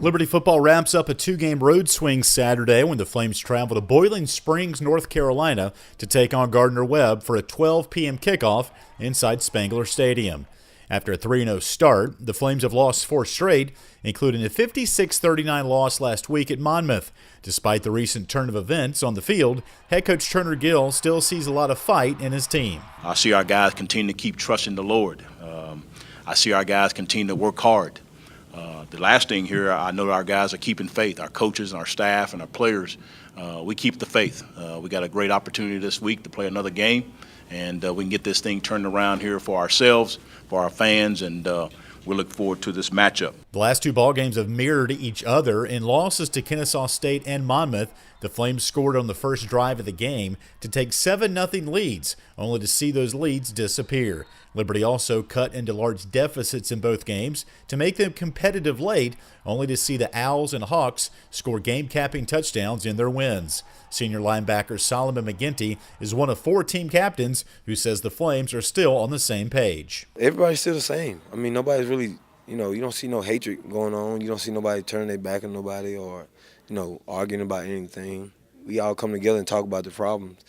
Liberty football wraps up a two-game road swing Saturday when the Flames travel to Boiling Springs, North Carolina to take on Gardner-Webb for a 12 p.m. kickoff inside Spangler Stadium. After a 3-0 start, the Flames have lost 4 straight, including a 56-39 loss last week at Monmouth. Despite the recent turn of events on the field, head coach Turner Gill still sees a lot of fight in his team. I see our guys continue to keep trusting the Lord. I see our guys continue to work hard. The last thing here, I know our guys are keeping faith. Our coaches and our staff and our players, we keep the faith. We got a great opportunity this week to play another game, and we can get this thing turned around here for ourselves, for our fans, and we look forward to this matchup. The last 2 ball games have mirrored each other. In losses to Kennesaw State and Monmouth, the Flames scored on the first drive of the game to take 7-0 leads, only to see those leads disappear. Liberty also cut into large deficits in both games to make them competitive late, only to see the Owls and Hawks score game-capping touchdowns in their wins. Senior linebacker Solomon McGinty is one of 4 team captains who says the Flames are still on the same page. Everybody's still the same. I mean, nobody's really, you don't see no hatred going on. You don't see nobody turning their back on nobody or, arguing about anything. We all come together and talk about the problems.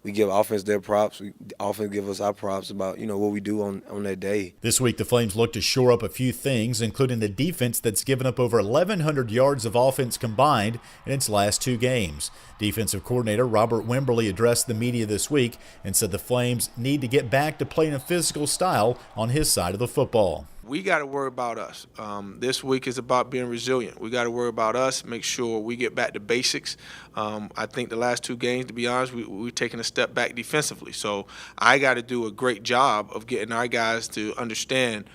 We give offense their props. Offense give us our props about, what we do on that day. This week, the Flames look to shore up a few things, including the defense that's given up over 1,100 yards of offense combined in its last 2 games. Defensive coordinator Robert Wimberly addressed the media this week and said the Flames need to get back to playing a physical style on his side of the football. We got to worry about us. This week is about being resilient. We got to worry about us, make sure we get back to basics. I think the last 2 games, to be honest, we've taken a step back defensively. So I got to do a great job of getting our guys to understand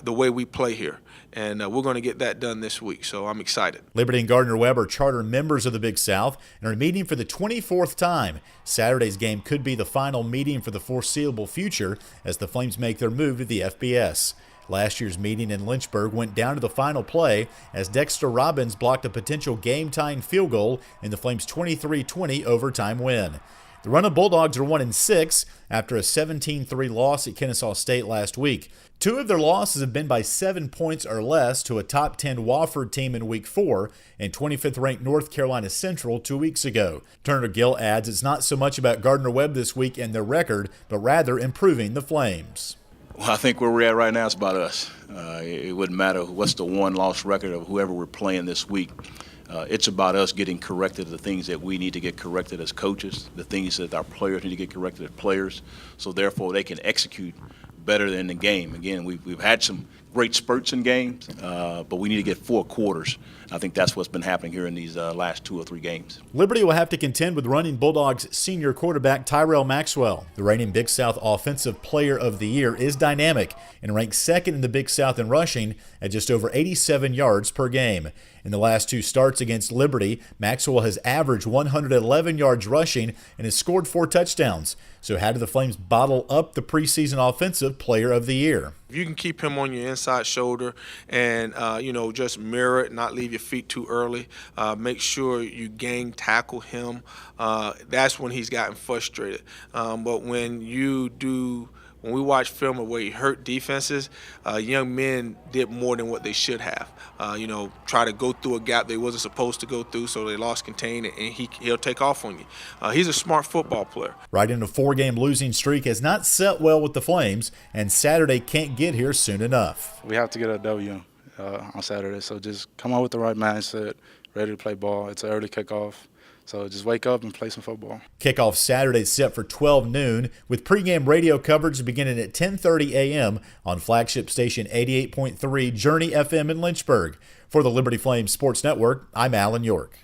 the way we play here. And we're going to get that done this week, so I'm excited. Liberty and Gardner-Webb are charter members of the Big South and are meeting for the 24th time. Saturday's game could be the final meeting for the foreseeable future as the Flames make their move to the FBS. Last year's meeting in Lynchburg went down to the final play as Dexter Robbins blocked a potential game-tying field goal in the Flames' 23-20 overtime win. The Running Bulldogs are 1-6 after a 17-3 loss at Kennesaw State last week. 2 of their losses have been by 7 points or less to a top 10 Wofford team in Week 4 and 25th-ranked North Carolina Central 2 weeks ago. Turner Gill adds it's not so much about Gardner-Webb this week and their record, but rather improving the Flames. Well, I think where we're at right now is about us. It wouldn't matter what's the one-loss record of whoever we're playing this week. It's about us getting corrected, the things that we need to get corrected as coaches, the things that our players need to get corrected as players, so therefore they can execute better than the game. Again, we've had some great spurts in games, but we need to get 4 quarters. I think that's what's been happening here in these last 2 or 3 games. Liberty will have to contend with Running Bulldogs senior quarterback Tyrell Maxwell. The reigning Big South Offensive Player of the Year is dynamic and ranks 2nd in the Big South in rushing at just over 87 yards per game. In the last 2 starts against Liberty, Maxwell has averaged 111 yards rushing and has scored 4 touchdowns. So how do the Flames bottle up the preseason Offensive Player of the Year? If you can keep him on your inside shoulder and, just mirror it, not leave your feet too early, make sure you gang tackle him, that's when he's gotten frustrated. But when we watch film of where he hurt defenses, young men did more than what they should have. Try to go through a gap they wasn't supposed to go through, so they lost contain, and he'll take off on you. He's a smart football player. Riding a 4-game losing streak has not set well with the Flames, and Saturday can't get here soon enough. We have to get a W on Saturday, so just come out with the right mindset, ready to play ball. It's an early kickoff. So just wake up and play some football. Kickoff Saturday is set for 12 noon with pregame radio coverage beginning at 10:30 a.m. on flagship station 88.3 Journey FM in Lynchburg. For the Liberty Flames Sports Network, I'm Alan York.